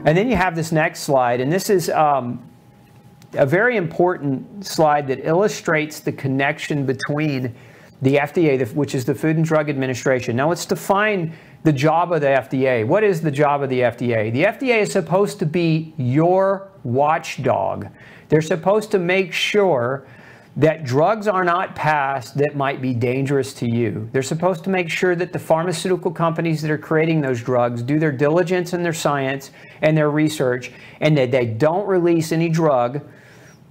And then you have this next slide, and this is a very important slide that illustrates the connection between the FDA, which is the Food and Drug Administration. Now let's define the job of the FDA. What is the job of the FDA? The FDA is supposed to be your watchdog. They're supposed to make sure that drugs are not passed that might be dangerous to you. They're supposed to make sure that the pharmaceutical companies that are creating those drugs do their diligence in their science and their research, and that they don't release any drug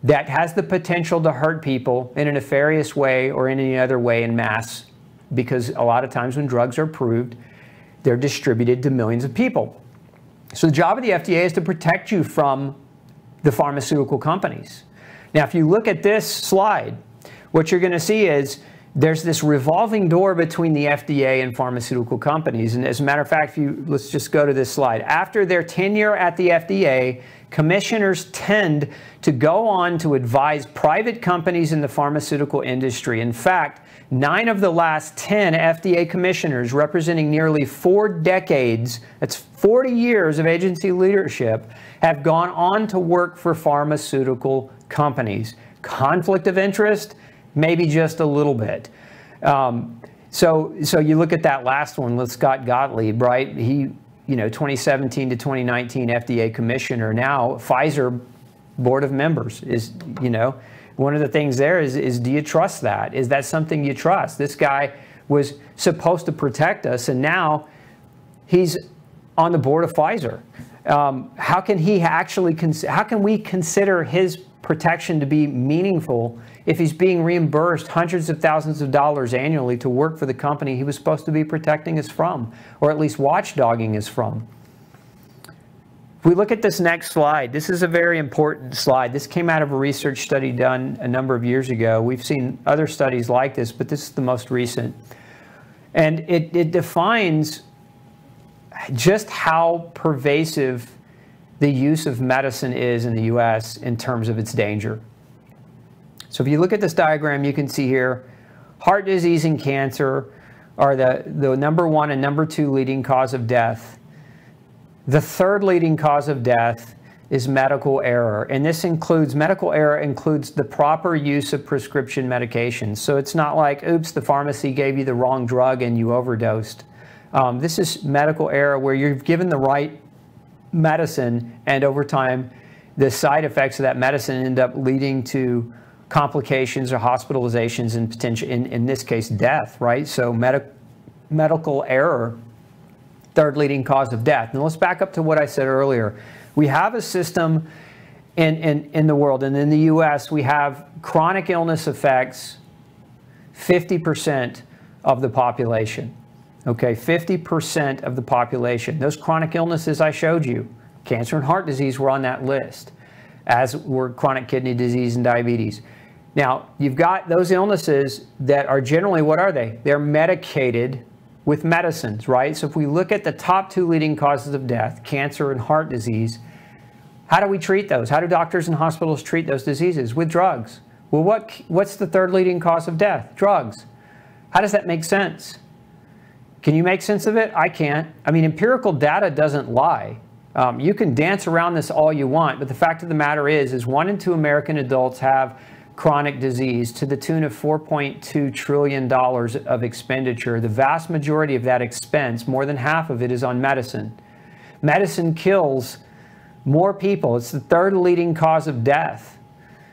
that has the potential to hurt people in a nefarious way or in any other way in mass, because a lot of times when drugs are approved, they're distributed to millions of people. So the job of the FDA is to protect you from the pharmaceutical companies. Now, if you look at this slide, what you're going to see is there's this revolving door between the FDA and pharmaceutical companies. And as a matter of fact, let's just go to this slide. After their tenure at the FDA, commissioners tend to go on to advise private companies in the pharmaceutical industry. In fact, 9 of the last 10 FDA commissioners, representing nearly 4 decades, that's 40 years of agency leadership, have gone on to work for pharmaceutical companies. Conflict of interest? Maybe just a little bit. So you look at that last one, Scott Gottlieb, right? He, 2017 to 2019 FDA commissioner. Now Pfizer board of members is, one of the things there is do you trust that? Is that something you trust? This guy was supposed to protect us, and now he's on the board of Pfizer. How can he actually? How can we consider his protection to be meaningful if he's being reimbursed hundreds of thousands of dollars annually to work for the company he was supposed to be protecting us from, or at least watchdogging us from? If we look at this next slide, this is a very important slide. This came out of a research study done a number of years ago. We've seen other studies like this, but this is the most recent. And it defines just how pervasive the use of medicine is in the U.S. in terms of its danger. So if you look at this diagram, you can see here, heart disease and cancer are the number 1 and number 2 leading cause of death. The third leading cause of death is medical error. And this includes, medical error includes the proper use of prescription medications. So it's not like, oops, the pharmacy gave you the wrong drug and you overdosed. This is medical error where you've given the right medicine, and over time, the side effects of that medicine end up leading to complications or hospitalizations and potential, in this case, death, right? So medical error, third leading cause of death. Now let's back up to what I said earlier. We have a system in the world, and in the U.S., we have chronic illness affects 50% of the population. Okay, 50% of the population. Those chronic illnesses I showed you, cancer and heart disease, were on that list, as were chronic kidney disease and diabetes. Now, you've got those illnesses that are generally, what are they? They're medicated with medicines, right? So if we look at the top 2 leading causes of death, cancer and heart disease, how do we treat those? How do doctors and hospitals treat those diseases? With drugs. Well, what's the third leading cause of death? Drugs. How does that make sense? Can you make sense of it? I can't. I mean, empirical data doesn't lie. You can dance around this all you want, but the fact of the matter is 1 in 2 American adults have chronic disease to the tune of $4.2 trillion of expenditure. The vast majority of that expense, more than half of it, is on medicine. Medicine kills more people. It's the third leading cause of death.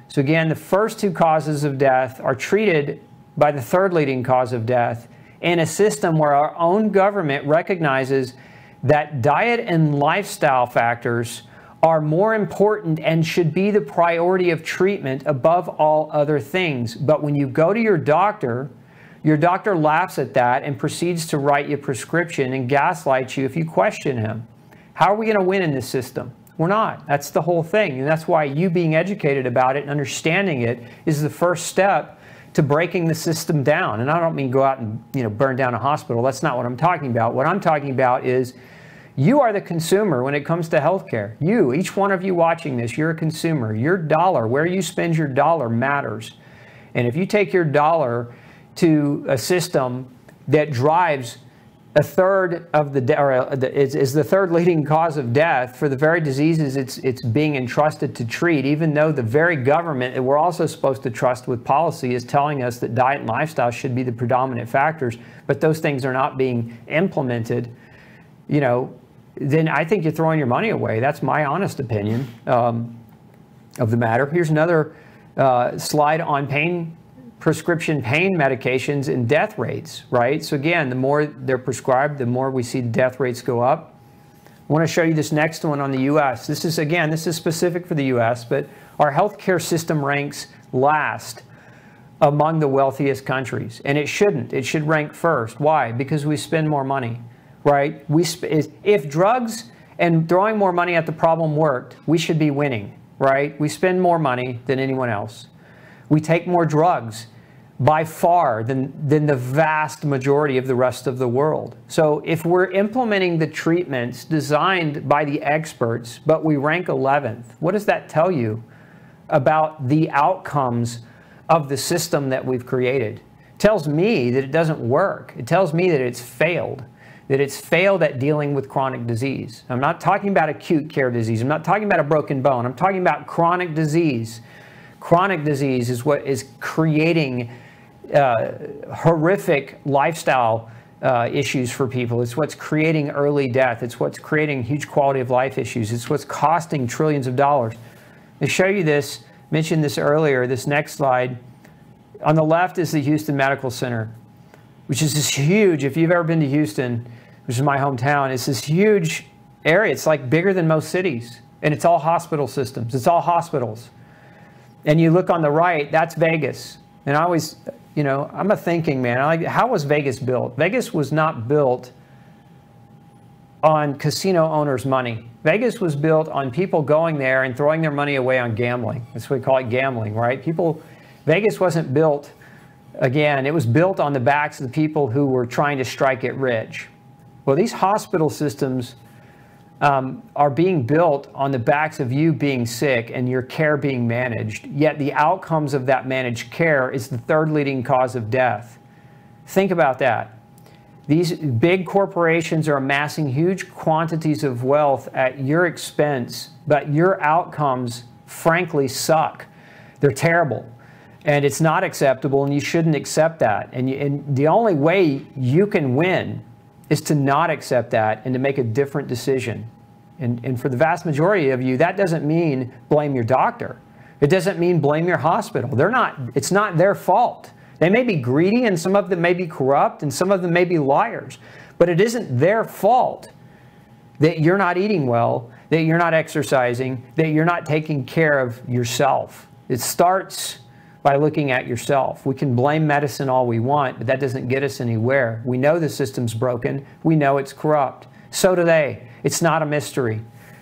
So again, the first 2 causes of death are treated by the third leading cause of death, in a system where our own government recognizes that diet and lifestyle factors are more important and should be the priority of treatment above all other things. But when you go to your doctor laughs at that and proceeds to write you a prescription and gaslights you if you question him. How are we going to win in this system? We're not. That's the whole thing. And that's why you being educated about it and understanding it is the first step to breaking the system down. And I don't mean go out and burn down a hospital. That's not what I'm talking about. What I'm talking about is you are the consumer when it comes to healthcare. You, each one of you watching this, you're a consumer. Your dollar, where you spend your dollar, matters. And if you take your dollar to a system that drives a third of is the third leading cause of death for the very diseases it's being entrusted to treat, even though the very government that we're also supposed to trust with policy is telling us that diet and lifestyle should be the predominant factors, but those things are not being implemented, you know, then I think you're throwing your money away. That's my honest opinion of the matter. Here's another slide on prescription pain medications and death rates, right? So again, the more they're prescribed, the more we see death rates go up. I want to show you this next one on the U.S. This is specific for the U.S., but our healthcare system ranks last among the wealthiest countries, and it shouldn't. It should rank first. Why? Because we spend more money, right? If drugs and throwing more money at the problem worked, we should be winning, right? We spend more money than anyone else. We take more drugs by far than the vast majority of the rest of the world. So if we're implementing the treatments designed by the experts, but we rank 11th, what does that tell you about the outcomes of the system that we've created? It tells me that it doesn't work. It tells me that it's failed at dealing with chronic disease. I'm not talking about acute care disease. I'm not talking about a broken bone. I'm talking about chronic disease. Chronic disease is what is creating horrific lifestyle issues for people. It's what's creating early death. It's what's creating huge quality of life issues. It's what's costing trillions of dollars. To show you this, mentioned this earlier, this next slide. On the left is the Houston Medical Center, which is this huge, if you've ever been to Houston, which is my hometown, it's this huge area. It's like bigger than most cities. And it's all hospital systems. It's all hospitals. And you look on the right, that's Vegas. And I always, you know, I'm a thinking man. How was Vegas built? Vegas was not built on casino owners' money. Vegas was built on people going there and throwing their money away on gambling. That's what we call it, gambling, right? Vegas wasn't built, again, it was built on the backs of the people who were trying to strike it rich. Well, these hospital systems are being built on the backs of you being sick and your care being managed, yet the outcomes of that managed care is the third leading cause of death. Think about that. These big corporations are amassing huge quantities of wealth at your expense, but your outcomes, frankly, suck. They're terrible, and it's not acceptable, and you shouldn't accept that. And the only way you can win is to not accept that and to make a different decision. And for the vast majority of you, that doesn't mean blame your doctor. It doesn't mean blame your hospital. It's not their fault. They may be greedy, and some of them may be corrupt, and some of them may be liars. But it isn't their fault that you're not eating well, that you're not exercising, that you're not taking care of yourself. It starts by looking at yourself. We can blame medicine all we want, but that doesn't get us anywhere. We know the system's broken. We know it's corrupt. So do they. It's not a mystery.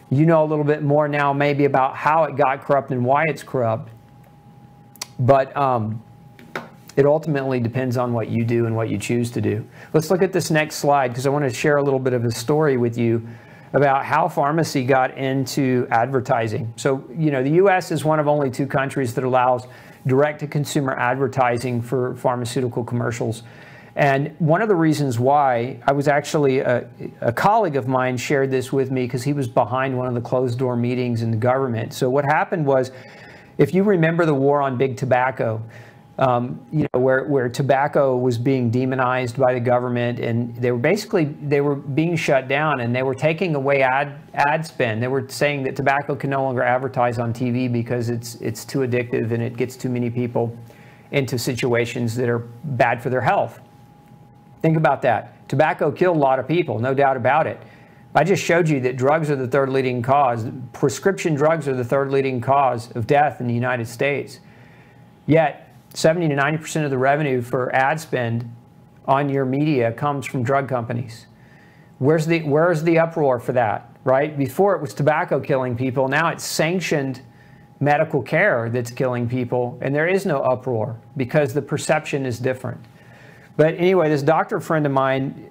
You know a little bit more now maybe about how it got corrupt and why it's corrupt. But it ultimately depends on what you do and what you choose to do. Let's look at this next slide because I want to share a little bit of a story with you about how pharmacy got into advertising. So, you know, the U.S. is one of only 2 countries that allows direct-to-consumer advertising for pharmaceutical commercials. And one of the reasons why, I was actually, a colleague of mine shared this with me because he was behind one of the closed-door meetings in the government. So what happened was, if you remember the war on big tobacco, you know, where tobacco was being demonized by the government, and they were being shut down, and they were taking away ad spend. They were saying that tobacco can no longer advertise on TV because it's too addictive and it gets too many people into situations that are bad for their health. Think about that. Tobacco killed a lot of people, no doubt about it. I just showed you that drugs are the third leading cause. Prescription drugs are the third leading cause of death in the United States. Yet, 70 to 90% of the revenue for ad spend on your media comes from drug companies. Where's the uproar for that, right? Before it was tobacco killing people, now it's sanctioned medical care that's killing people, and there is no uproar because the perception is different. But anyway, this doctor friend of mine,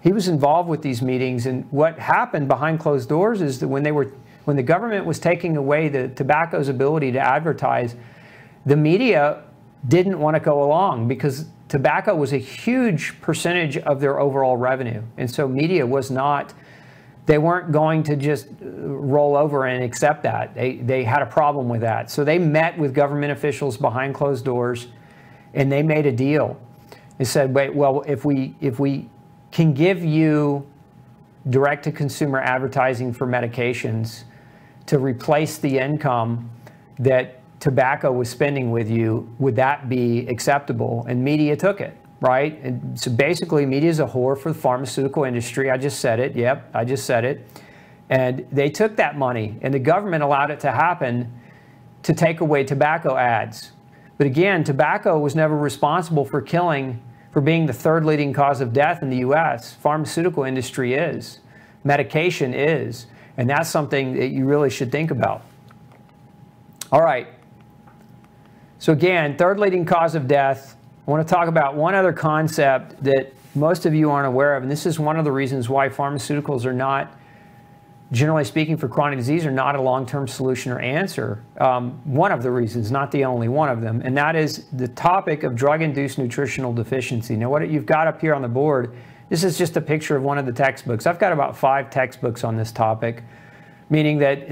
he was involved with these meetings, and what happened behind closed doors is that when the government was taking away the tobacco's ability to advertise, the media didn't want to go along because tobacco was a huge percentage of their overall revenue. And so media was not, they weren't going to just roll over and accept that. They had a problem with that. So they met with government officials behind closed doors and they made a deal. They said, wait, well, if we can give you direct-to-consumer advertising for medications to replace the income that tobacco was spending with you, would that be acceptable? And media took it, right? And so basically, media is a whore for the pharmaceutical industry. I just said it. Yep, I just said it. And they took that money, and the government allowed it to happen to take away tobacco ads. But again, tobacco was never responsible for being the third leading cause of death in the U.S. Pharmaceutical industry is. Medication is. And that's something that you really should think about. All right. So again, third leading cause of death. I want to talk about one other concept that most of you aren't aware of, and this is one of the reasons why pharmaceuticals are not, generally speaking, for chronic disease, are not a long-term solution or answer. One of the reasons, not the only one of them, and that is the topic of drug-induced nutritional deficiency. Now, what you've got up here on the board, this is just a picture of one of the textbooks. I've got about 5 textbooks on this topic, meaning that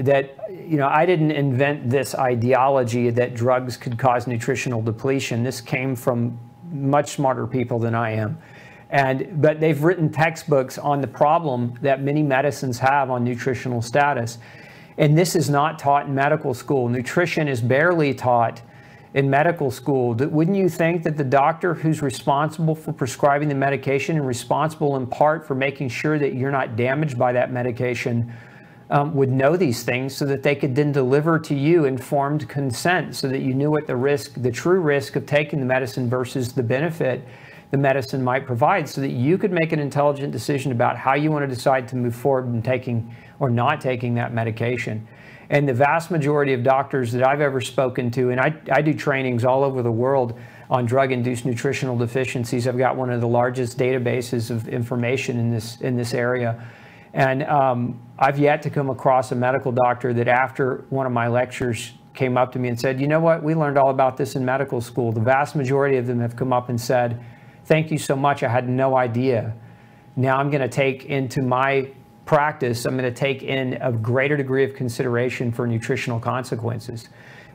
you know, I didn't invent this ideology that drugs could cause nutritional depletion. This came from much smarter people than I am. But they've written textbooks on the problem that many medicines have on nutritional status. And this is not taught in medical school. Nutrition is barely taught in medical school. Wouldn't you think that the doctor who's responsible for prescribing the medication and responsible in part for making sure that you're not damaged by that medication would know these things so that they could then deliver to you informed consent so that you knew what the true risk of taking the medicine versus the benefit the medicine might provide, so that you could make an intelligent decision about how you want to decide to move forward in taking or not taking that medication. And the vast majority of doctors that I've ever spoken to, and I do trainings all over the world on drug-induced nutritional deficiencies. I've got one of the largest databases of information in this area. And I've yet to come across a medical doctor that after one of my lectures came up to me and said, you know what, we learned all about this in medical school. The vast majority of them have come up and said, thank you so much, I had no idea. Now I'm going to take into my practice, I'm going to take in a greater degree of consideration for nutritional consequences.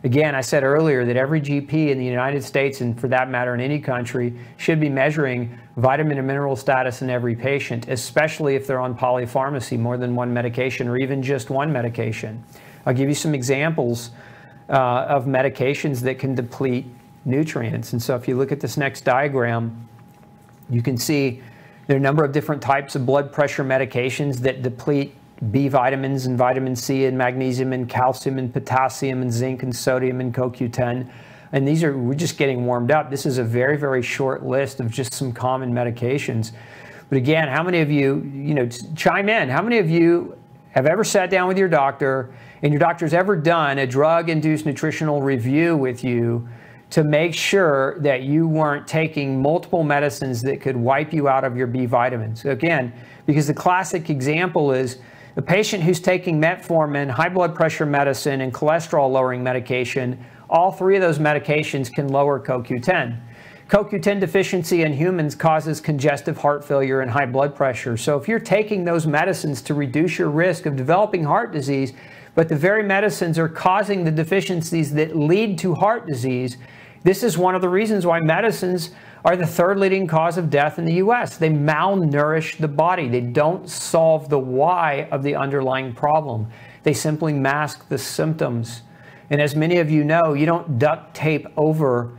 Again, I said earlier that every GP in the United States, and for that matter in any country, should be measuring vitamin and mineral status in every patient, especially if they're on polypharmacy, more than one medication or even just one medication. I'll give you some examples of medications that can deplete nutrients. And so if you look at this next diagram, you can see there are a number of different types of blood pressure medications that deplete B vitamins and vitamin C and magnesium and calcium and potassium and zinc and sodium and CoQ10. And we're just getting warmed up. This is a very, very short list of just some common medications. But again, how many of you, chime in. How many of you have ever sat down with your doctor and your doctor's ever done a drug-induced nutritional review with you to make sure that you weren't taking multiple medicines that could wipe you out of your B vitamins? Again, because the classic example is a patient who's taking metformin, high blood pressure medicine, and cholesterol-lowering medication. All 3 of those medications can lower CoQ10. CoQ10 deficiency in humans causes congestive heart failure and high blood pressure. So if you're taking those medicines to reduce your risk of developing heart disease, but the very medicines are causing the deficiencies that lead to heart disease, this is one of the reasons why medicines are the 3rd leading cause of death in the U.S. They malnourish the body. They don't solve the why of the underlying problem. They simply mask the symptoms. And as many of you know, you don't duct tape over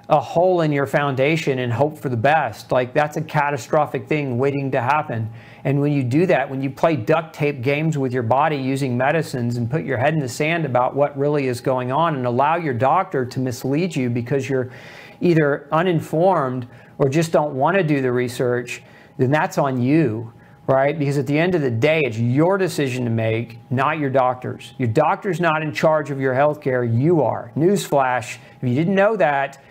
a hole in your foundation and hope for the best. Like, that's a catastrophic thing waiting to happen. And when you do that, when you play duct tape games with your body using medicines and put your head in the sand about what really is going on and allow your doctor to mislead you because you're either uninformed or just don't want to do the research, then that's on you, right? Because at the end of the day, it's your decision to make, not your doctor's. Your doctor's not in charge of your health care, you are. Newsflash, if you didn't know that,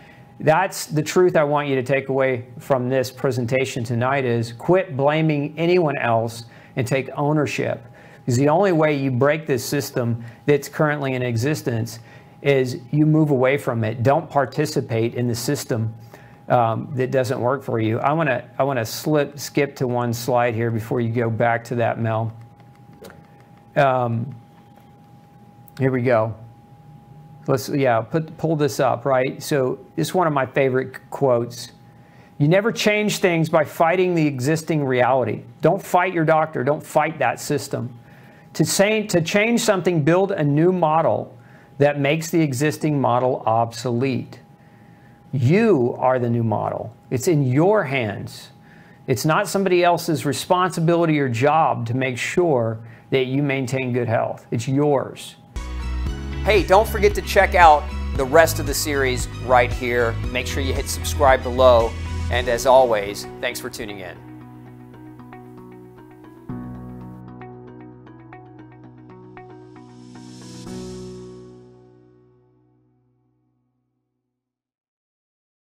that's the truth I want you to take away from this presentation tonight is quit blaming anyone else and take ownership. Because the only way you break this system that's currently in existence is you move away from it. Don't participate in the system that doesn't work for you. I want to skip to one slide here before you go back to that, Mel. Here we go. Let's pull this up, right? So this is one of my favorite quotes. You never change things by fighting the existing reality. Don't fight your doctor. Don't fight that system. To change something, build a new model that makes the existing model obsolete. You are the new model. It's in your hands. It's not somebody else's responsibility or job to make sure that you maintain good health. It's yours. Hey, don't forget to check out the rest of the series right here. Make sure you hit subscribe below. And as always, thanks for tuning in.